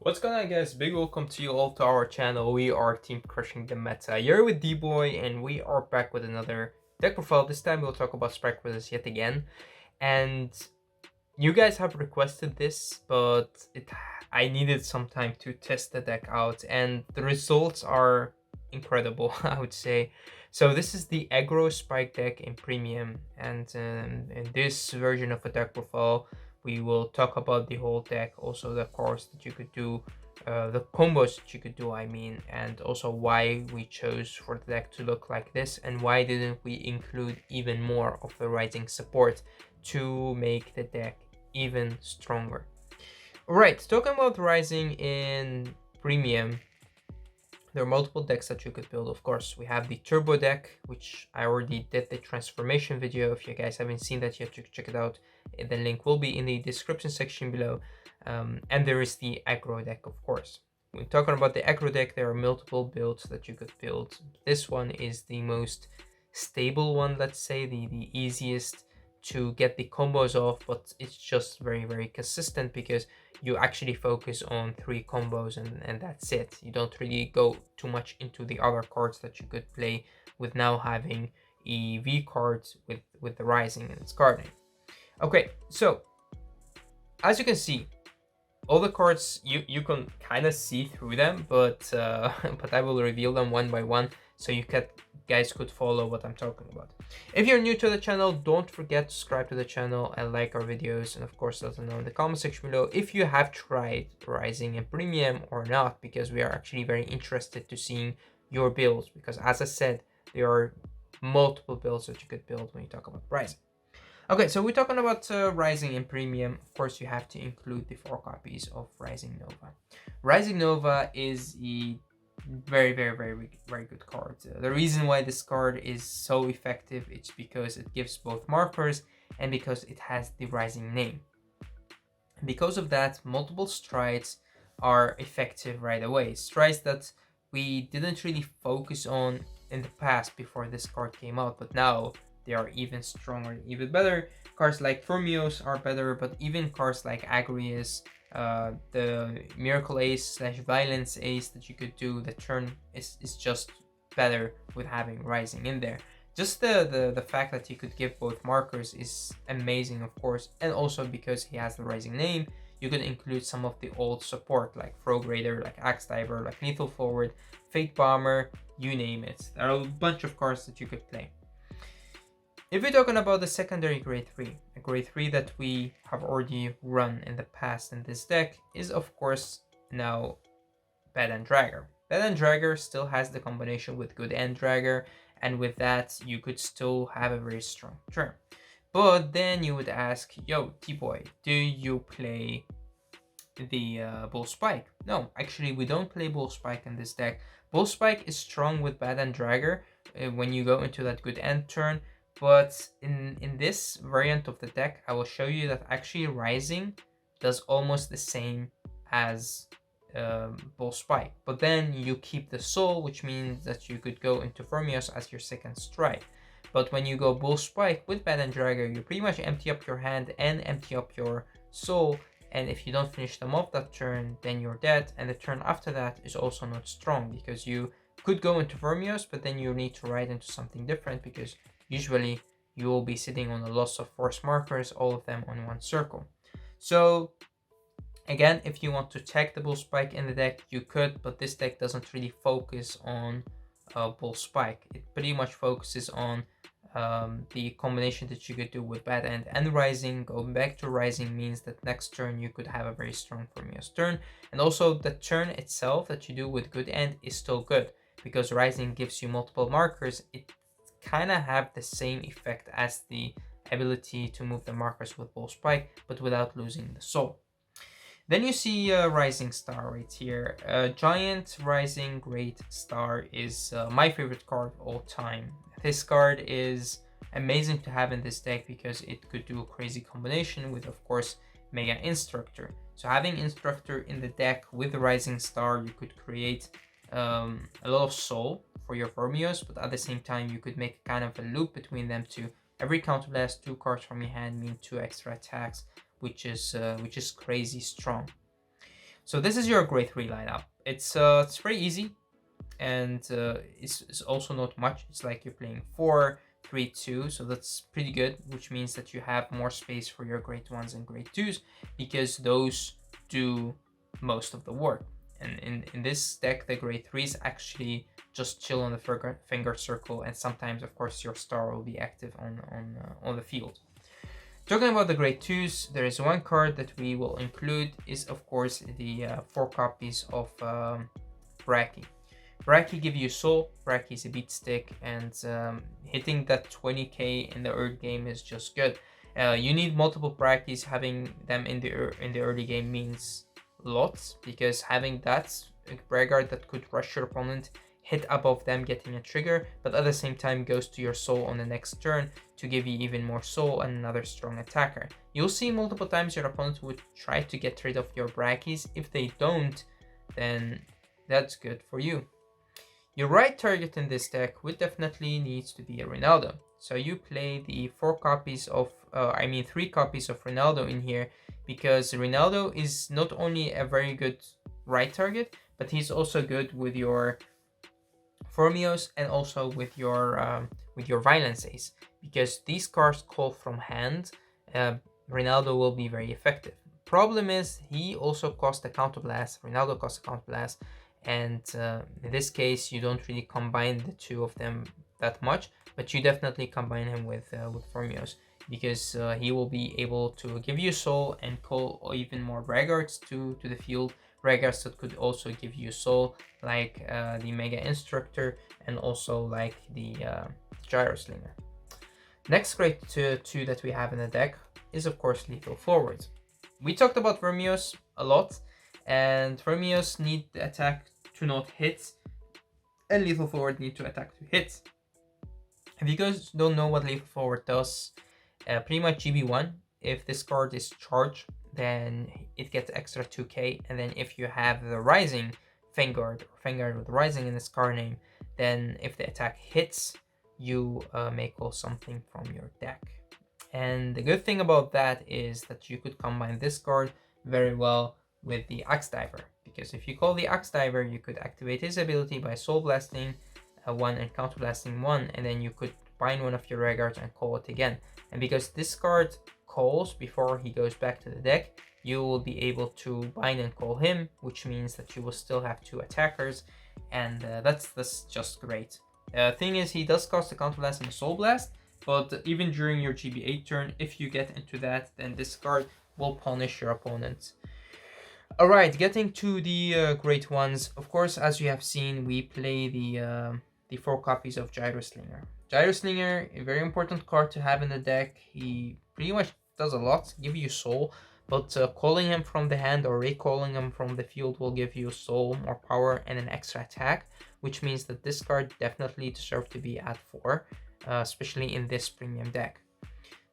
What's going on, guys? Big welcome to you all to our channel. We are Team Crushing the Meta. You're with D-Boy and we are back with another deck profile. This time we'll talk about Strike Wizards yet again. And you guys have requested this, but I needed some time to test the deck out and the results are incredible, I would say. So this is the Aggro Spike deck in Premium, and in this version of a deck profile we will talk about the whole deck, also the cards that you could do, the combos that you could do, I mean, and also why we chose for the deck to look like this and why didn't we include even more of the Rising support to make the deck even stronger. Alright, talking about Rising in Premium, there are multiple decks that you could build. Of course, we have the Turbo deck, which I already did the transformation video. If you guys haven't seen that yet, you can check it out. The link will be in the description section below. And there is the Aggro deck, of course. When talking about the Aggro deck, there are multiple builds that you could build. This one is the most stable one, let's say, the easiest to get the combos off, but it's just very consistent because you actually focus on 3 combos and that's it. You don't really go too much into the other cards that you could play with now having EV cards with the Rising and its carding. Okay, so as you can see, all the cards you can kind of see through them, but but I will reveal them one by one so you guys could follow what I'm talking about. If you're new to the channel, don't forget to subscribe to the channel and like our videos, and of course let us know in the comment section below if you have tried Rising in Premium or not, because we are actually very interested to seeing your builds, because as I said, there are multiple builds that you could build when you talk about Rising. Okay, so we're talking about Rising in Premium. Of course, you have to include the 4 copies of Rising Nova. Rising Nova is a very good card. The reason why this card is so effective, it's because it gives both markers and because it has the Rising name. Because of that, multiple strides are effective right away. Strides that we didn't really focus on in the past before this card came out, but now they are even stronger, even better. Cards like Fermios are better, but even cards like Agrius, the Miracle Ace / Violence Ace that you could do the turn is just better with having Rising in there. Just the fact that you could give both markers is amazing, of course, and also because he has the Rising name, you could include some of the old support like Frog Raider, like Axe Diver, like Lethal Forward, Fate Bomber, you name it. There are a bunch of cards that you could play. If we're talking about the secondary grade 3, a grade 3 that we have already run in the past in this deck is of course now Bad End Dragger. Bad End Dragger still has the combination with Good End Dragger, and with that you could still have a very strong turn. But then you would ask, yo T-Boy, do you play the Bull Spike? No, actually we don't play Bull Spike in this deck. Bull Spike is strong with Bad End Dragger when you go into that Good End turn. But in this variant of the deck, I will show you that actually Rising does almost the same as Bull Spike. But then you keep the soul, which means that you could go into Fermios as your second strike. But when you go Bull Spike with Bad End Dragger, you pretty much empty up your hand and empty up your soul. And if you don't finish them off that turn, then you're dead. And the turn after that is also not strong, because you could go into Fermios, but then you need to ride into something different, because usually you will be sitting on a loss of force markers, all of them on one circle. So again, if you want to tag the Bull Spike in the deck, you could, but this deck doesn't really focus on Bull Spike. It pretty much focuses on the combination that you could do with Bad End and Rising. Going back to Rising means that next turn you could have a very strong Fermios turn, and also the turn itself that you do with Good End is still good, because Rising gives you multiple markers. It kind of have the same effect as the ability to move the markers with Bull Spike, but without losing the soul. Then you see Rising Star right here. Giant Rising Great Star is my favorite card of all time. This card is amazing to have in this deck because it could do a crazy combination with, of course, Mega Instructor. So having Instructor in the deck with the Rising Star, you could create a lot of soul for your Fermios, but at the same time you could make kind of a loop between them to every counterblast 2 cards from your hand mean 2 extra attacks, which is crazy strong. So this is your grade 3 lineup. It's very easy, and it's also not much. It's like you're playing 4, 3, 2, so that's pretty good, which means that you have more space for your grade 1s and grade 2s, because those do most of the work. And in this deck, the grade 3s actually just chill on the finger circle, and sometimes, of course, your star will be active on the field. Talking about the grade 2s, there is one card that we will include, is of course the 4 copies of Bracky. Bracky give you soul, Bracky is a beat stick, and hitting that 20k in the early game is just good. You need multiple Brackies. Having them in the early game means lots, because having that Vanguard that could rush your opponent, hit above them getting a trigger, but at the same time goes to your soul on the next turn to give you even more soul and another strong attacker. You'll see multiple times your opponent would try to get rid of your Brackies. If they don't, then that's good for you. Your right target in this deck would definitely needs to be a Ronaldo. So you play the 3 copies of Ronaldo in here, because Ronaldo is not only a very good right target, but he's also good with your Formios and also with your Violence Ace, because these cards call from hand. Ronaldo will be very effective. Problem is, he also costs a counterblast. Ronaldo costs a counterblast, and in this case, you don't really combine the two of them that much, but you definitely combine him with Formios, because he will be able to give you soul and call even more Vanguards to the field. Vanguards that could also give you soul, like the Mega Instructor, and also like the Gyro Slinger. Next grade 2 that we have in the deck is of course Lethal Forward. We talked about Vermios a lot, and Vermios need the attack to not hit, and Lethal Forward need to attack to hit. If you guys don't know what Lethal Forward does, pretty much GB1, if this card is charged, then it gets extra 2k, and then if you have the Rising Vanguard, or Vanguard with Rising in this card name, then if the attack hits, you may call something from your deck. And the good thing about that is that you could combine this card very well with the Axe Diver, because if you call the Axe Diver, you could activate his ability by Soul Blasting 1 and Counter Blasting 1, and then you could bind one of your Vanguards and call it again. And because this card calls before he goes back to the deck, you will be able to bind and call him, which means that you will still have 2 attackers, and that's just great. Thing is, he does cost a Counter Blast and a Soul Blast, but even during your GB8 turn, if you get into that, then this card will punish your opponent. Alright, getting to the great ones. Of course, as you have seen, we play the 4 copies of Gyro Slinger. Gyro Slinger, a very important card to have in the deck. He pretty much does a lot, give you soul, but calling him from the hand or recalling him from the field will give you soul, more power, and an extra attack, which means that this card definitely deserves to be at 4, especially in this premium deck.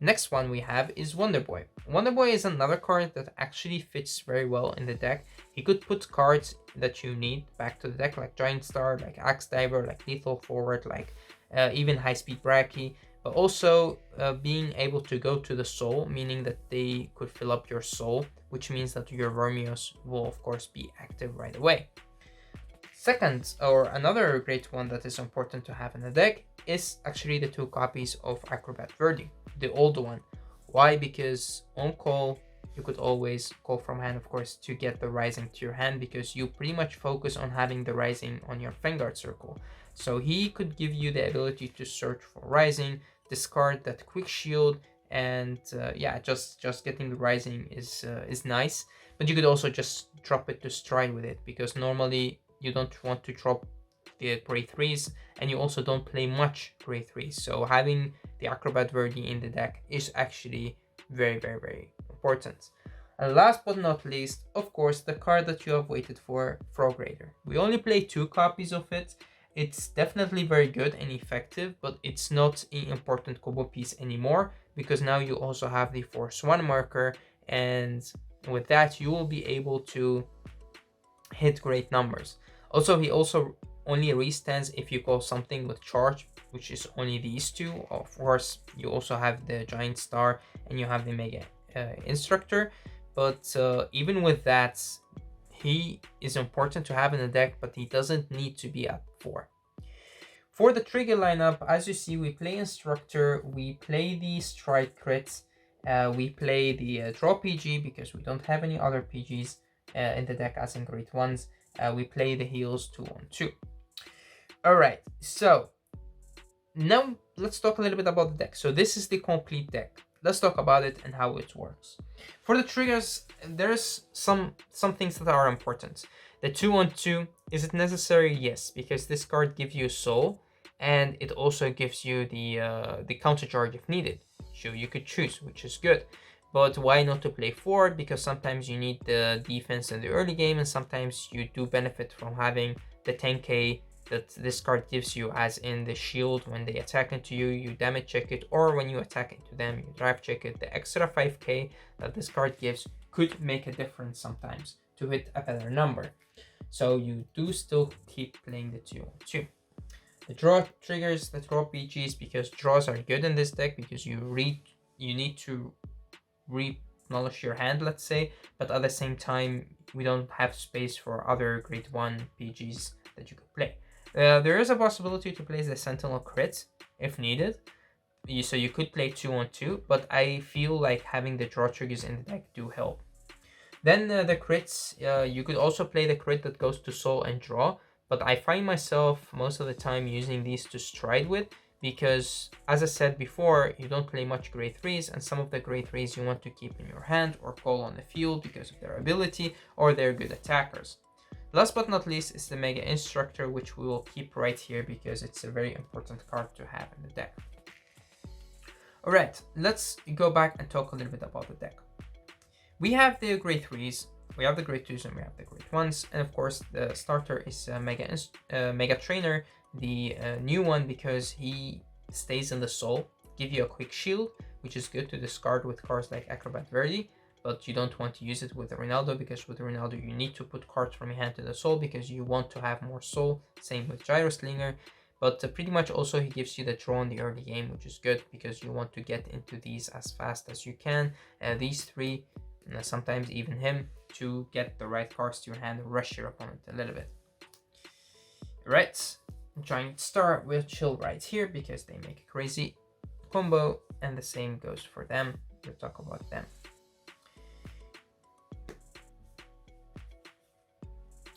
Next one we have is Wonder Boy. Wonder Boy is another card that actually fits very well in the deck. He could put cards that you need back to the deck, like Giant Star, like Axe Diver, like Lethal Forward, like even High Speed Bracky, but also being able to go to the soul, meaning that they could fill up your soul, which means that your Vermios will of course be active right away. Second, or another great one that is important to have in the deck, is actually the 2 copies of Acrobat Verdi, the old one. Why? Because on call, you could always call from hand, of course, to get the Rising to your hand, because you pretty much focus on having the Rising on your Vanguard circle. So he could give you the ability to search for Rising, discard that Quick Shield, and yeah, just getting the Rising is nice. But you could also just drop it to stride with it, because normally you don't want to drop the grade 3s, and you also don't play much grade 3s. So having the Acrobat Verdi in the deck is actually very, very, very important. And last but not least, of course, the card that you have waited for, Frog Raider. We only play 2 copies of it. It's definitely very good and effective, but it's not an important combo piece anymore, because now you also have the Force 1 marker, and with that you will be able to hit great numbers. Also, he also only restands if you call something with charge, which is only these 2. Of course, you also have the Giant Star and you have the Mega Instructor, but even with that, he is important to have in the deck, but he doesn't need to be at 4. For the trigger lineup, as you see, we play Instructor, we play the Strike crits, we play the Draw PG because we don't have any other PGs in the deck as in Great Ones. We play the Heals 2-1-2. Alright, so now let's talk a little bit about the deck. So this is the complete deck. Let's talk about it and how it works. For the triggers, there's some things that are important. The 2-1-2, is it necessary? Yes, because this card gives you soul, and it also gives you the counter charge if needed. So you could choose, which is good. But why not to play forward? Because sometimes you need the defense in the early game, and sometimes you do benefit from having the 10k that this card gives you, as in the shield. When they attack into you, you damage check it, or when you attack into them, you drive check it. The extra 5k that this card gives could make a difference sometimes to hit a better number. So you do still keep playing the 2-1-2. The draw triggers, the draw PGs, because draws are good in this deck because you need to re-polish your hand, let's say, but at the same time we don't have space for other Grade 1 PGs that you could play. There is a possibility to place the Sentinel crit if needed, so you could play 2-1-2, but I feel like having the draw triggers in the deck do help. Then the crits, you could also play the crit that goes to soul and draw, but I find myself most of the time using these to stride with, because as I said before, you don't play much grade 3s, and some of the grade 3s you want to keep in your hand or call on the field because of their ability or they're good attackers. Last but not least is the Mega Instructor, which we will keep right here because it's a very important card to have in the deck. Alright, let's go back and talk a little bit about the deck. We have the grade 3s, we have the grade 2s, and we have the grade 1s, and of course the starter is Mega Trainer, the new one, because he stays in the soul, give you a quick shield, which is good to discard with cards like Acrobat Verdi, but you don't want to use it with Ronaldo, because with Ronaldo you need to put cards from your hand to the soul because you want to have more soul. Same with Gyroslinger, but pretty much also he gives you the draw in the early game, which is good because you want to get into these as fast as you can. These three, sometimes even him, to get the right cards to your hand and rush your opponent a little bit. Right, Giant Star will chill right here because they make a crazy combo, and the same goes for them. We'll talk about them.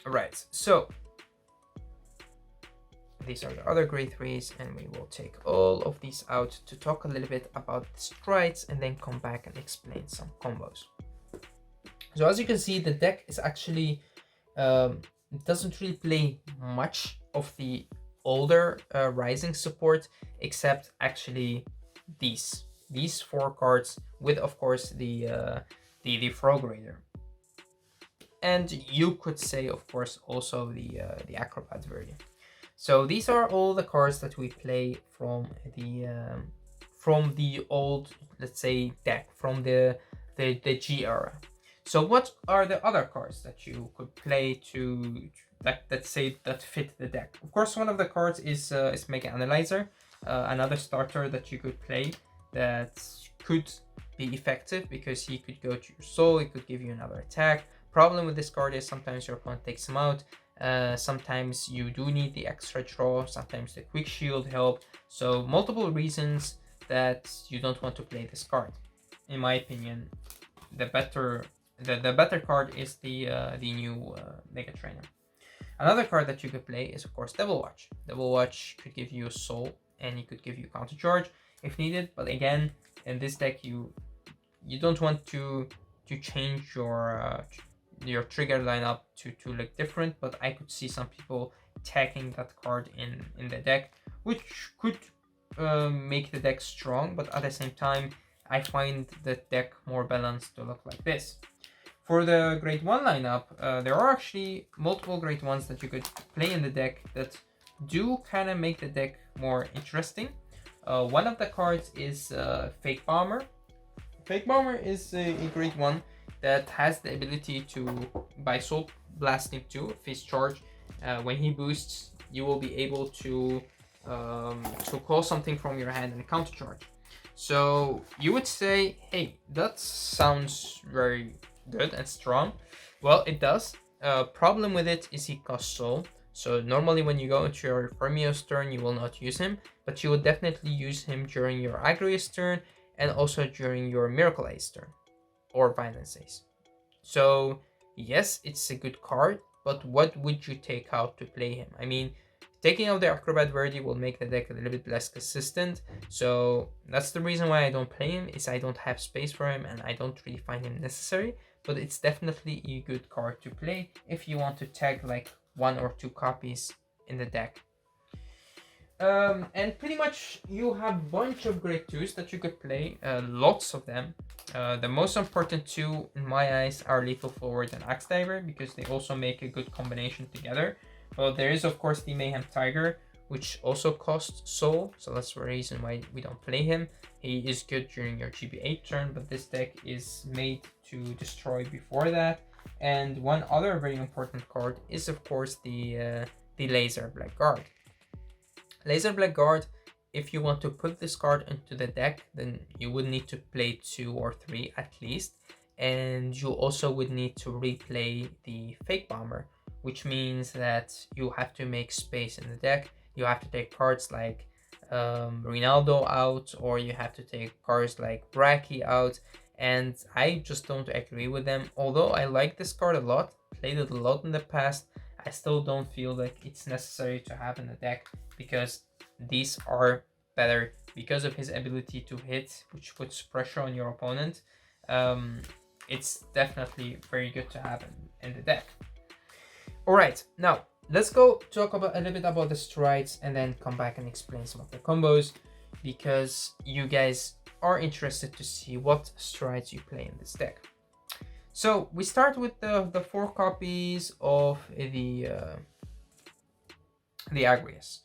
Alright, so these are the other grade 3s, and we will take all of these out to talk a little bit about the strides and then come back and explain some combos. So as you can see, the deck is actually, it doesn't really play much of the older Rising support, except actually these 4 cards with, of course, the Frog Raider. And you could say, of course, also the Acrobat Verdi. So these are all the cards that we play from the old, let's say, deck, from the G era. So what are the other cards that you could play to that fit the deck? Of course, one of the cards is Mega Analyzer, another starter that you could play that could be effective because he could go to your soul, he could give you another attack. Problem with this card is sometimes your opponent takes him out, sometimes you do need the extra draw, sometimes the quick shield help. So multiple reasons that you don't want to play this card. In my opinion, the better card is the new Mega Trainer. Another card that you could play is, of course, Devil Watch. Devil Watch could give you a soul, and he could give you counter charge if needed. But again, in this deck, you don't want to change your trigger lineup to look different. But I could see some people tagging that card in the deck, which could make the deck strong. But at the same time, I find the deck more balanced to look like this. For the grade 1 lineup, there are actually multiple grade 1s that you could play in the deck that do kind of make the deck more interesting. One of the cards is Fake Bomber. Fake Bomber is a grade 1 that has the ability to, by Soul Blasting 2, face charge, when he boosts, you will be able to call something from your hand and counter charge. So you would say, hey, that sounds very good and strong. Well, it does. problem with it is he costs soul. So normally when you go into your Fermios turn, you will not use him, but you will definitely use him during your Aggro turn and also during your Miracle Ace turn or Violence Ace. So yes, it's a good card, but what would you take out to play him? I mean, taking out the Acrobat Verdi will make the deck a little bit less consistent. So that's the reason why I don't play him, is I don't have space for him and I don't really find him necessary. But it's definitely a good card to play if you want to tag like 1 or 2 copies in the deck. And pretty much you have a bunch of grade 2s that you could play, lots of them. The most important 2 in my eyes are Lethal Forward and Axe Diver, because they also make a good combination together. Well, there is of course the Mayhem Tiger, which also costs soul, so that's the reason why we don't play him. He is good during your GB8 turn, but this deck is made to destroy before that. And one other very important card is of course the Laser Blackguard. Laser Blackguard, if you want to put this card into the deck, then you would need to play 2 or 3 at least. And you also would need to replay the Fake Bomber, which means that you have to make space in the deck. You have to take cards like Ronaldo out, or you have to take cards like Bracky out. And I just don't agree with them. Although I like this card a lot, played it a lot in the past, I still don't feel like it's necessary to have in the deck, because these are better because of his ability to hit, which puts pressure on your opponent. It's definitely very good to have in the deck. Alright, now let's go talk about a little bit about the strides and then come back and explain some of the combos, because you guys are interested to see what strides you play in this deck. So we start with the 4 copies of the Agrius.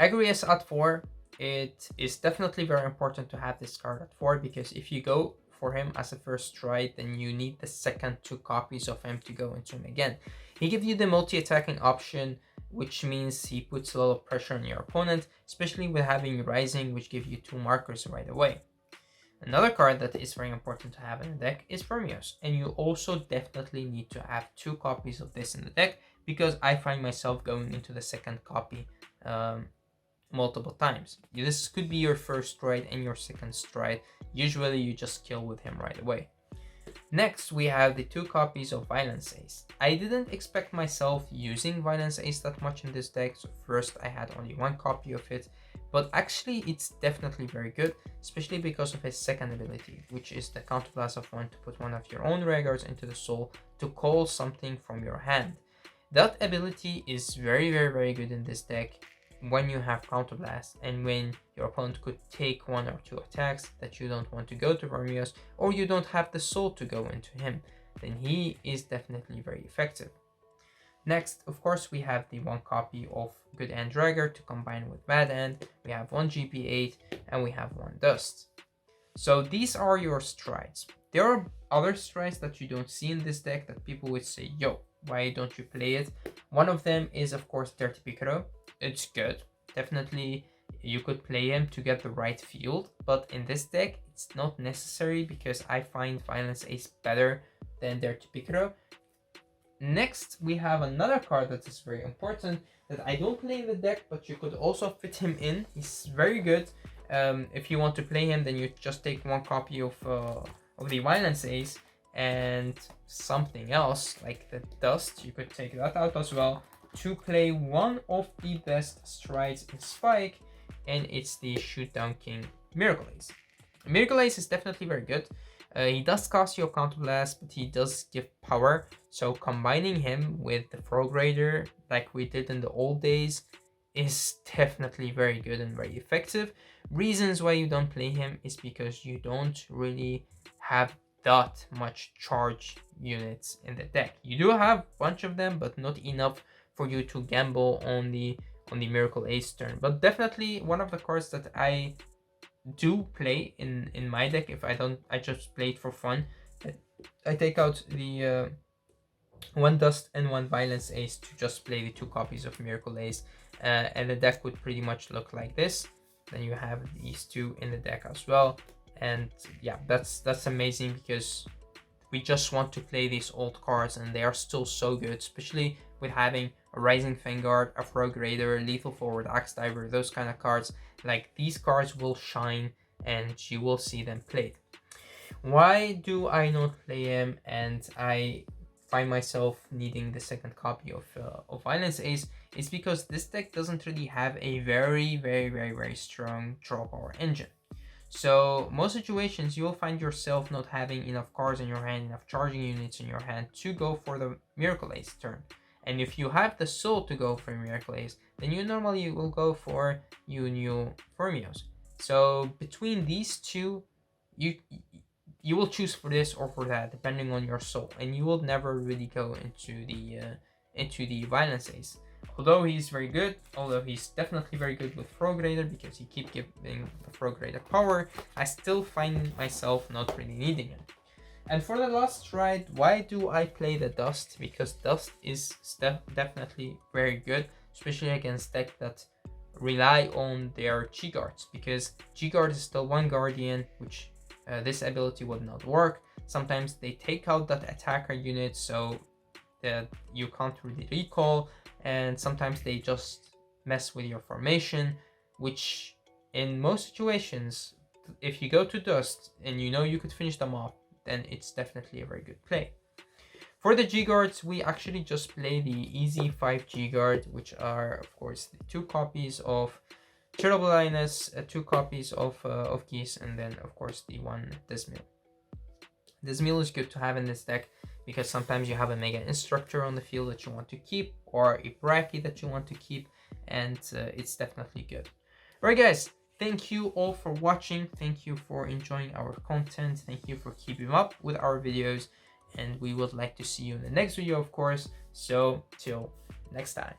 Agrius at 4, it is definitely very important to have this card at 4, because if you go for him as a first stride, then you need the second 2 copies of him to go into him again. He gives you the multi-attacking option, which means he puts a lot of pressure on your opponent, especially with having Rising, which gives you 2 markers right away. Another card that is very important to have in the deck is Fermios, and you also definitely need to have 2 copies of this in the deck, because I find myself going into the second copy multiple times. This could be your first stride and your second stride. Usually you just kill with him right away. Next, we have the 2 copies of Violence Ace. I didn't expect myself using Violence Ace that much in this deck, so first I had only 1 copy of it, but actually it's definitely very good, especially because of his second ability, which is the Counterblast of 1 to put one of your own rearguards into the soul to call something from your hand. That ability is very good in this deck when you have Counterblast and when your opponent could take 1 or 2 attacks that you don't want to go to Vermios, or you don't have the soul to go into him, then he is definitely very effective. Next, of course, we have the 1 copy of Good End Dragger to combine with Bad End. We have 1 GP8 and we have 1 Dust. So these are your strides. There are other strides that you don't see in this deck that people would say, yo, why don't you play it? One of them is of course Dirty Picaro. It's good. Definitely you could play him to get the right field, but in this deck it's not necessary, because I find Violence Ace better than Dirty Picaro. Next, we have another card that is very important that I don't play in the deck, but you could also fit him in. He's very good. If you want to play him, then you just take 1 copy of the Violence Ace and something else like the Dust. You could take that out as well to play one of the best strides in Spike, and it's the Shootdown King Miracle Ace. Miracle Ace is definitely very good. He does cost you a Counterblast, but he does give power, so combining him with the Frog Raider like we did in the old days is definitely very good and very effective. Reasons why you don't play him is because you don't really have that much charge units in the deck. You do have a bunch of them, but not enough for you to gamble on the Miracle Ace turn. But definitely one of the cards that I do play in my deck. If I just play it for fun. I take out the 1 Dust and 1 Violence Ace to just play the 2 copies of Miracle Ace, and the deck would pretty much look like this. Then you have these 2 in the deck as well, and yeah, that's amazing, because we just want to play these old cards, and they are still so good, especially with having a Rising Vanguard, a Frog Raider, Lethal Forward, Axe Diver, those kind of cards. Like, these cards will shine and you will see them played. Why do I not play him and I find myself needing the second copy of Violence Ace? Is because this deck doesn't really have a very strong draw power engine. So most situations you will find yourself not having enough cards in your hand, enough charging units in your hand to go for the Miracle Ace turn. And if you have the soul to go for Miracle Ace, then you normally will go for new Fermios. So between these two, you will choose for this or for that, depending on your soul, and you will never really go into the Violence Ace. Although he's very good, although he's definitely very good with Frog Raider because he keeps giving the Frog Raider power, I still find myself not really needing him. And for the last ride, why do I play the Dust? Because Dust is definitely very good, especially against decks that rely on their G-Guards, because G-Guard is still one Guardian, which this ability would not work. Sometimes they take out that attacker unit so that you can't really recall, and sometimes they just mess with your formation, which in most situations, if you go to Dust and you know you could finish them off, then it's definitely a very good play. For the G-Guards, we actually just play the easy 5 G-Guard, which are of course the 2 copies of Chernobyl Linus, 2 copies of Geese, and then of course the 1 Dismil. Dismil is good to have in this deck because sometimes you have a Mega Instructor on the field that you want to keep, or a Bracky that you want to keep, and it's definitely good. Alright guys, thank you all for watching, thank you for enjoying our content, thank you for keeping up with our videos, and we would like to see you in the next video of course, so till next time.